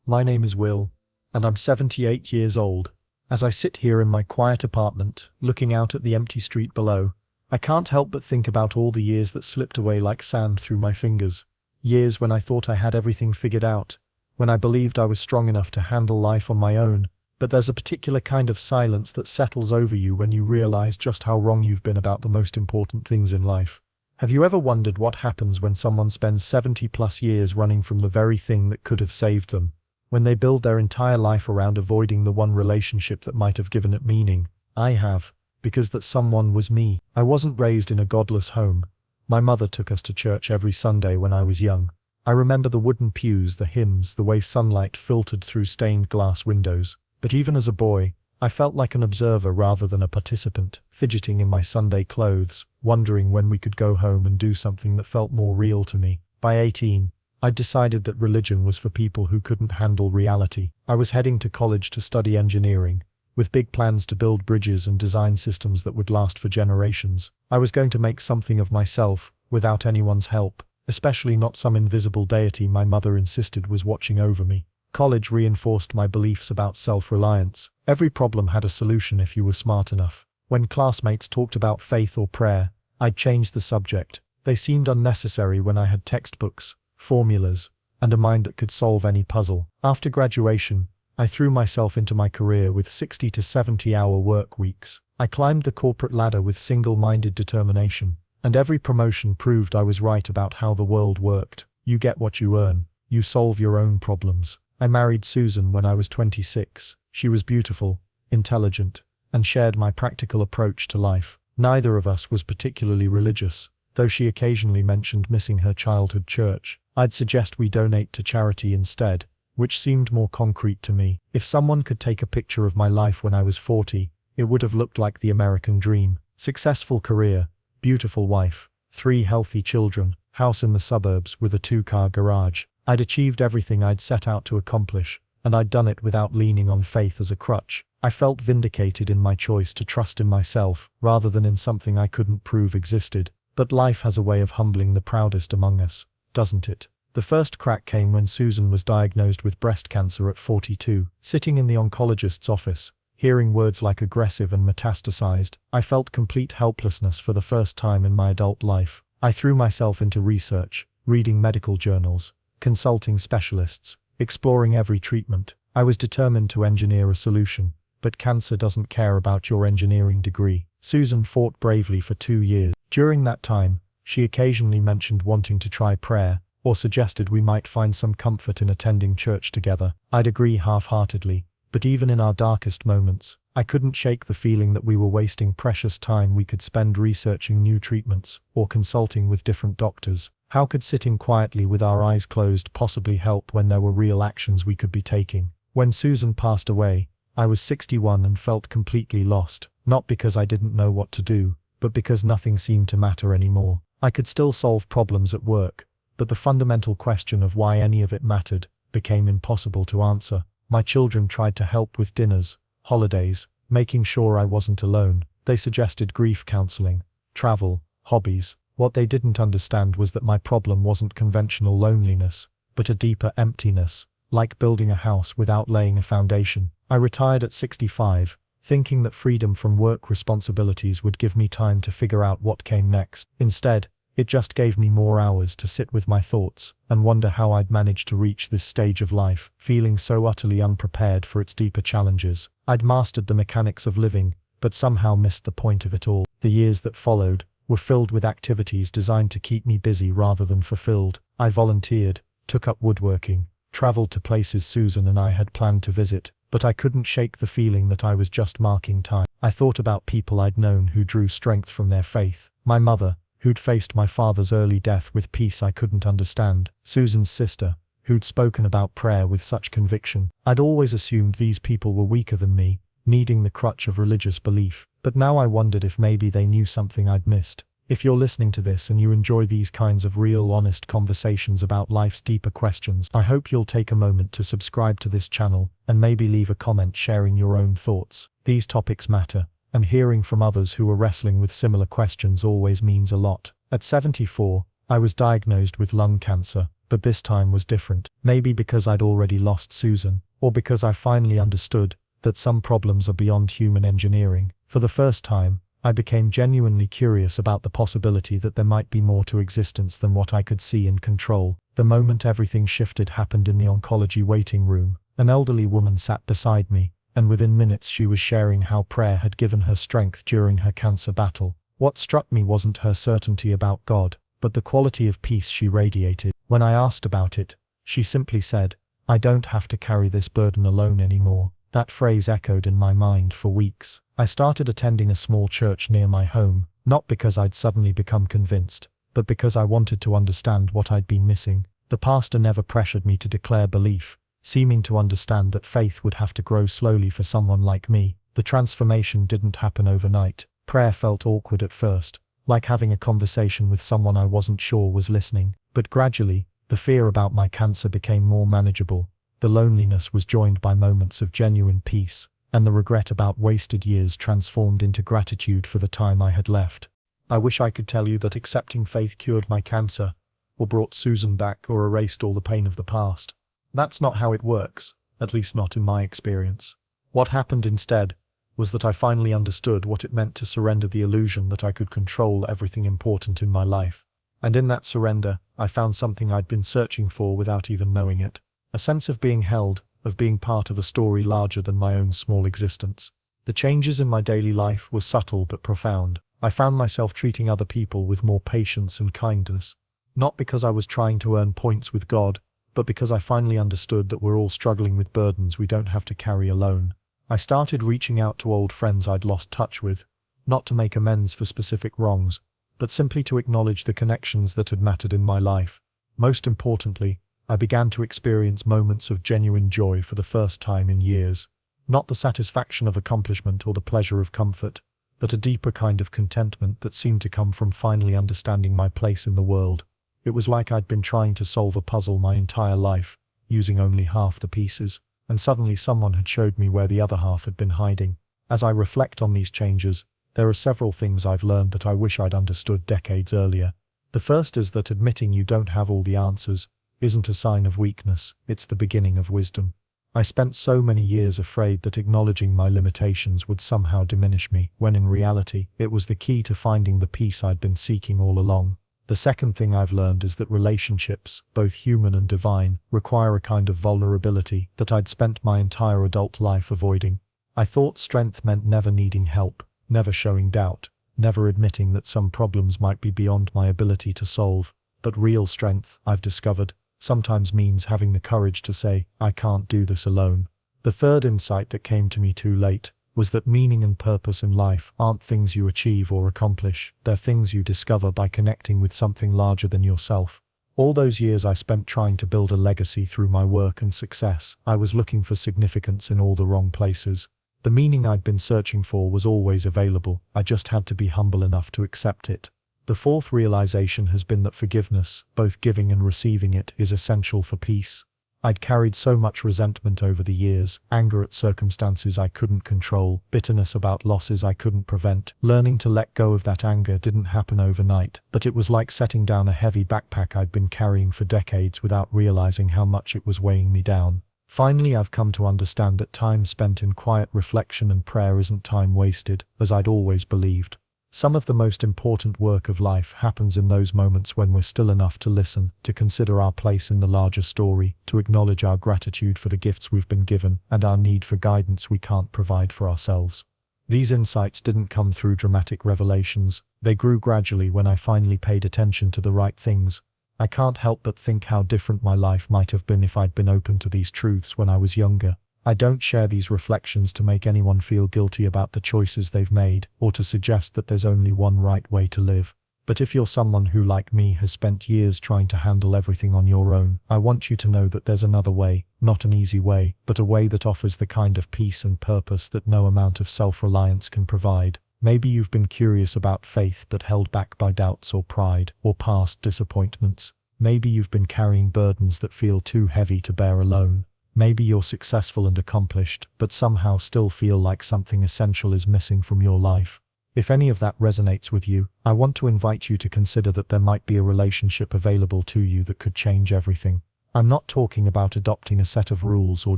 My name is Will, and I'm 78 years old. As I sit here in my quiet apartment, looking out at the empty street below, I can't help but think about all the years that slipped away like sand through my fingers. Years when I thought I had everything figured out, when I believed I was strong enough to handle life on my own. But there's a particular kind of silence that settles over you when you realize just how wrong you've been about the most important things in life. Have you ever wondered what happens when someone spends 70+ years running from the very thing that could have saved them? When they build their entire life around avoiding the one relationship that might have given it meaning? I have, because that someone was me. I wasn't raised in a godless home. My mother took us to church every Sunday when I was young. I remember the wooden pews, the hymns, the way sunlight filtered through stained glass windows. But even as a boy, I felt like an observer rather than a participant, fidgeting in my Sunday clothes, wondering when we could go home and do something that felt more real to me. By 18, I'd decided that religion was for people who couldn't handle reality. I was heading to college to study engineering, with big plans to build bridges and design systems that would last for generations. I was going to make something of myself, without anyone's help, especially not some invisible deity my mother insisted was watching over me. College reinforced my beliefs about self-reliance. Every problem had a solution if you were smart enough. When classmates talked about faith or prayer, I'd change the subject. They seemed unnecessary when I had textbooks, formulas, and a mind that could solve any puzzle. After graduation, I threw myself into my career with 60 to 70-hour work weeks. I climbed the corporate ladder with single-minded determination, and every promotion proved I was right about how the world worked. You get what you earn. You solve your own problems. I married Susan when I was 26. She was beautiful, intelligent, and shared my practical approach to life. Neither of us was particularly religious, though she occasionally mentioned missing her childhood church. I'd suggest we donate to charity instead, which seemed more concrete to me. If someone could take a picture of my life when I was 40, it would have looked like the American dream. Successful career, beautiful wife, 3 healthy children, house in the suburbs with a 2-car garage. I'd achieved everything I'd set out to accomplish, and I'd done it without leaning on faith as a crutch. I felt vindicated in my choice to trust in myself, rather than in something I couldn't prove existed. But life has a way of humbling the proudest among us, doesn't it? The first crack came when Susan was diagnosed with breast cancer at 42. Sitting in the oncologist's office, hearing words like aggressive and metastasized, I felt complete helplessness for the first time in my adult life. I threw myself into research, reading medical journals, consulting specialists, exploring every treatment. I was determined to engineer a solution, but cancer doesn't care about your engineering degree. Susan fought bravely for 2 years. During that time, she occasionally mentioned wanting to try prayer, or suggested we might find some comfort in attending church together. I'd agree half-heartedly, but even in our darkest moments, I couldn't shake the feeling that we were wasting precious time we could spend researching new treatments, or consulting with different doctors. How could sitting quietly with our eyes closed possibly help when there were real actions we could be taking? When Susan passed away, I was 61 and felt completely lost, not because I didn't know what to do, but because nothing seemed to matter anymore. I could still solve problems at work, but the fundamental question of why any of it mattered became impossible to answer. My children tried to help with dinners, holidays, making sure I wasn't alone. They suggested grief counseling, travel, hobbies. What they didn't understand was that my problem wasn't conventional loneliness, but a deeper emptiness, like building a house without laying a foundation. I retired at 65, thinking that freedom from work responsibilities would give me time to figure out what came next. Instead, it just gave me more hours to sit with my thoughts and wonder how I'd managed to reach this stage of life, feeling so utterly unprepared for its deeper challenges. I'd mastered the mechanics of living, but somehow missed the point of it all. The years that followed were filled with activities designed to keep me busy rather than fulfilled. I volunteered, took up woodworking, traveled to places Susan and I had planned to visit, but I couldn't shake the feeling that I was just marking time. I thought about people I'd known who drew strength from their faith. My mother, who'd faced my father's early death with peace I couldn't understand. Susan's sister, who'd spoken about prayer with such conviction. I'd always assumed these people were weaker than me, needing the crutch of religious belief. But now I wondered if maybe they knew something I'd missed. If you're listening to this and you enjoy these kinds of real, honest conversations about life's deeper questions, I hope you'll take a moment to subscribe to this channel and maybe leave a comment sharing your own thoughts. These topics matter, and hearing from others who are wrestling with similar questions always means a lot. At 74, I was diagnosed with lung cancer. but this time was different. Maybe because I'd already lost Susan, or because I finally understood that some problems are beyond human engineering. For the first time, I became genuinely curious about the possibility that there might be more to existence than what I could see and control. The moment everything shifted happened in the oncology waiting room. An elderly woman sat beside me, and within minutes she was sharing how prayer had given her strength during her cancer battle. What struck me wasn't her certainty about God, but the quality of peace she radiated. When I asked about it, she simply said, "I don't have to carry this burden alone anymore." That phrase echoed in my mind for weeks. I started attending a small church near my home, not because I'd suddenly become convinced, but because I wanted to understand what I'd been missing. The pastor never pressured me to declare belief, seeming to understand that faith would have to grow slowly for someone like me. The transformation didn't happen overnight. Prayer felt awkward at first, like having a conversation with someone I wasn't sure was listening. But gradually, the fear about my cancer became more manageable. The loneliness was joined by moments of genuine peace, and the regret about wasted years transformed into gratitude for the time I had left. I wish I could tell you that accepting faith cured my cancer, or brought Susan back, or erased all the pain of the past. That's not how it works, at least not in my experience. What happened instead was that I finally understood what it meant to surrender the illusion that I could control everything important in my life. And in that surrender, I found something I'd been searching for without even knowing it. A sense of being held, of being part of a story larger than my own small existence. The changes in my daily life were subtle but profound. I found myself treating other people with more patience and kindness. Not because I was trying to earn points with God, but because I finally understood that we're all struggling with burdens we don't have to carry alone. I started reaching out to old friends I'd lost touch with, not to make amends for specific wrongs, but simply to acknowledge the connections that had mattered in my life. Most importantly, I began to experience moments of genuine joy for the first time in years. Not the satisfaction of accomplishment or the pleasure of comfort, but a deeper kind of contentment that seemed to come from finally understanding my place in the world. It was like I'd been trying to solve a puzzle my entire life, using only half the pieces, and suddenly someone had showed me where the other half had been hiding. As I reflect on these changes, there are several things I've learned that I wish I'd understood decades earlier. The first is that admitting you don't have all the answers isn't a sign of weakness, it's the beginning of wisdom. I spent so many years afraid that acknowledging my limitations would somehow diminish me, when in reality, it was the key to finding the peace I'd been seeking all along. The second thing I've learned is that relationships, both human and divine, require a kind of vulnerability that I'd spent my entire adult life avoiding. I thought strength meant never needing help, never showing doubt, never admitting that some problems might be beyond my ability to solve. But real strength, I've discovered, sometimes means having the courage to say, "I can't do this alone." The third insight that came to me too late was that meaning and purpose in life aren't things you achieve or accomplish, they're things you discover by connecting with something larger than yourself. All those years I spent trying to build a legacy through my work and success, I was looking for significance in all the wrong places. The meaning I'd been searching for was always available, I just had to be humble enough to accept it. The fourth realization has been that forgiveness, both giving and receiving it, is essential for peace. I'd carried so much resentment over the years, anger at circumstances I couldn't control, bitterness about losses I couldn't prevent. Learning to let go of that anger didn't happen overnight, but it was like setting down a heavy backpack I'd been carrying for decades without realizing how much it was weighing me down. Finally, I've come to understand that time spent in quiet reflection and prayer isn't time wasted, as I'd always believed. Some of the most important work of life happens in those moments when we're still enough to listen, to consider our place in the larger story, to acknowledge our gratitude for the gifts we've been given, and our need for guidance we can't provide for ourselves. These insights didn't come through dramatic revelations, they grew gradually when I finally paid attention to the right things. I can't help but think how different my life might have been if I'd been open to these truths when I was younger. I don't share these reflections to make anyone feel guilty about the choices they've made, or to suggest that there's only one right way to live. But if you're someone who, like me, has spent years trying to handle everything on your own, I want you to know that there's another way, not an easy way, but a way that offers the kind of peace and purpose that no amount of self-reliance can provide. Maybe you've been curious about faith but held back by doubts or pride, or past disappointments. Maybe you've been carrying burdens that feel too heavy to bear alone. Maybe you're successful and accomplished, but somehow still feel like something essential is missing from your life. If any of that resonates with you, I want to invite you to consider that there might be a relationship available to you that could change everything. I'm not talking about adopting a set of rules or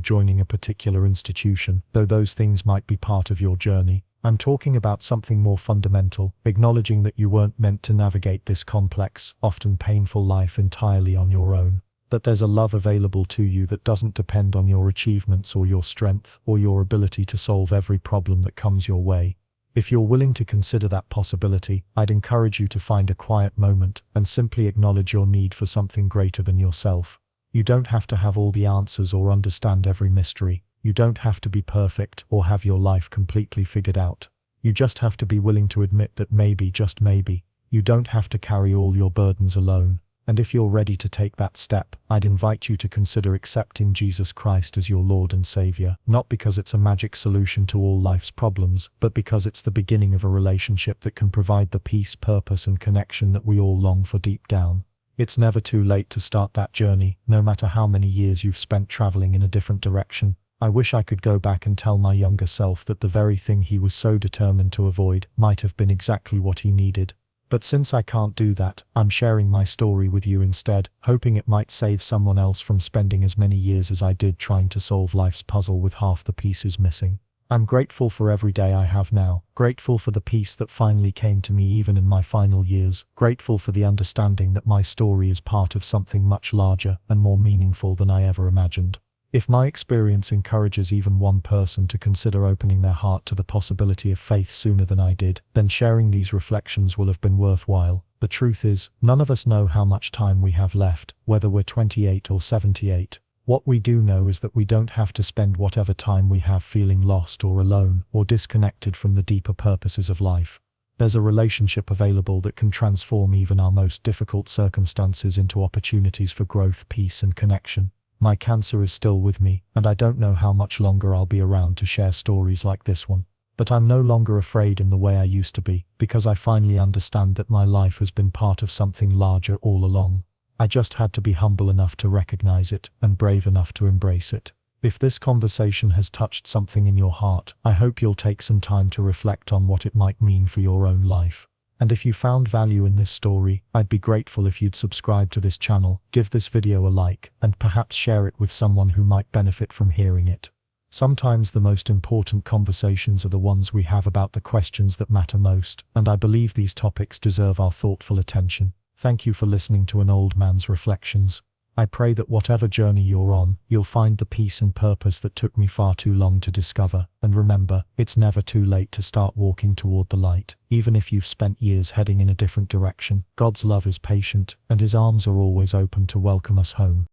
joining a particular institution, though those things might be part of your journey. I'm talking about something more fundamental, acknowledging that you weren't meant to navigate this complex, often painful life entirely on your own. That there's a love available to you that doesn't depend on your achievements or your strength or your ability to solve every problem that comes your way. If you're willing to consider that possibility, I'd encourage you to find a quiet moment and simply acknowledge your need for something greater than yourself. You don't have to have all the answers or understand every mystery. You don't have to be perfect or have your life completely figured out. You just have to be willing to admit that maybe, just maybe, you don't have to carry all your burdens alone. And if you're ready to take that step, I'd invite you to consider accepting Jesus Christ as your Lord and Savior, not because it's a magic solution to all life's problems, but because it's the beginning of a relationship that can provide the peace, purpose, and connection that we all long for deep down. It's never too late to start that journey, no matter how many years you've spent traveling in a different direction. I wish I could go back and tell my younger self that the very thing he was so determined to avoid might have been exactly what he needed. But since I can't do that, I'm sharing my story with you instead, hoping it might save someone else from spending as many years as I did trying to solve life's puzzle with half the pieces missing. I'm grateful for every day I have now, grateful for the peace that finally came to me even in my final years, grateful for the understanding that my story is part of something much larger and more meaningful than I ever imagined. If my experience encourages even one person to consider opening their heart to the possibility of faith sooner than I did, then sharing these reflections will have been worthwhile. The truth is, none of us know how much time we have left, whether we're 28 or 78. What we do know is that we don't have to spend whatever time we have feeling lost or alone or disconnected from the deeper purposes of life. There's a relationship available that can transform even our most difficult circumstances into opportunities for growth, peace, and connection. My cancer is still with me, and I don't know how much longer I'll be around to share stories like this one. But I'm no longer afraid in the way I used to be, because I finally understand that my life has been part of something larger all along. I just had to be humble enough to recognize it, and brave enough to embrace it. If this conversation has touched something in your heart, I hope you'll take some time to reflect on what it might mean for your own life. And if you found value in this story, I'd be grateful if you'd subscribe to this channel, give this video a like, and perhaps share it with someone who might benefit from hearing it. Sometimes the most important conversations are the ones we have about the questions that matter most, and I believe these topics deserve our thoughtful attention. Thank you for listening to an old man's reflections. I pray that whatever journey you're on, you'll find the peace and purpose that took me far too long to discover. And remember, it's never too late to start walking toward the light. Even if you've spent years heading in a different direction, God's love is patient, and His arms are always open to welcome us home.